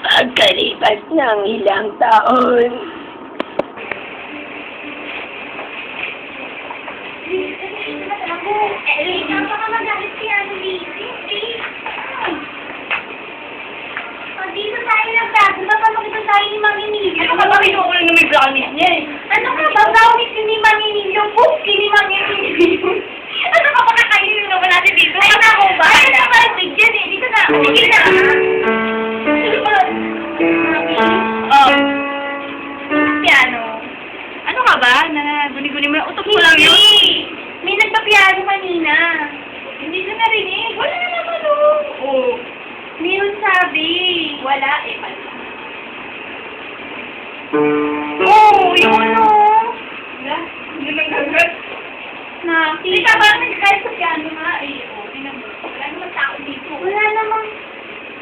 Pagkalipas ng ilang taon, dito tayo nagbago. Baka makita tayo ni Mami Nilio. ano ka ba kinukulang na may brownies niya eh? Ano ka ba? Brownies ni Mami Nilio. Cookie ni Mami Nilio. Ano ka ba kakainin naman natin dito? Ay, naku ba? Ay, ano ba? Bigyan eh. Dito na. Sige na. Ano ba? Mami? Oh, Piano. ano ka ba? Guni-guni mo na utok mo lang yun. May nagpa-piano kanina. Hindi ko narinig. Wala na naman Oo. Mayroon sabi. Wala eh. Oo, yung ano. Wala, yun ang gagat. Nakita ba kahit sa piano nga eh. Wala naman tao dito. Wala naman.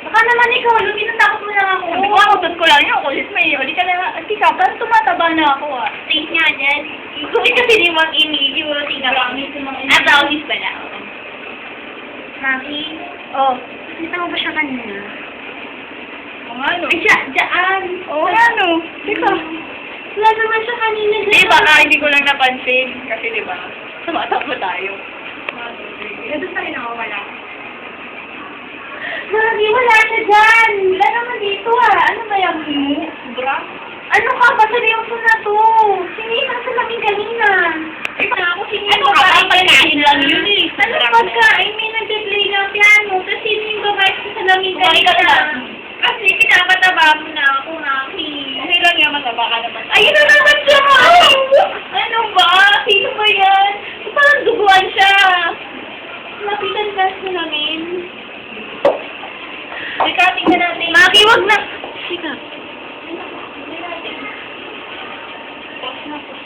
Baka naman ikaw, Lu, tinatakot mo lang ako. Sabi ko nga, utot ko lang yun. Kulit may, uli ka na, tika, parang tumataba na ako ah. Take nga dyan. Ikulit kasi ni Mang Emilio. Brownies yung mga Brownies pala. Maki? Oh, Nakita mo ba siya kanina? oo nga no. Ay, dyan. Oo nga no. Tika. Wala naman siya kanina dyan. Eh, baka hindi ko lang napansin. Kasi di ba, tumatakbo tayo. Doon tayo nakawala. Mami, wala siya dyan. Wala naman dito ah. Ano ba yung himu? Bra? Ano ka ba? Seryoso na to. Sinihan sa lamin kanina. Eh, ako sinihan ka ba? Pagkain lang yun eh. Ano pagkain? May nag-play ng piano. Tapos sino yung babae sa salamin Kumain ka kanina? na. Kasi pinapataba mo na ako, Maki. Okay lang yan, mataba ka naman. Ayun na naman siya! Ano ba? Sino ba yan? Parang duguan siya. Lapitan ka sa namin. Teka, tingnan natin. Maki, wag na! Sika. Pause na, pause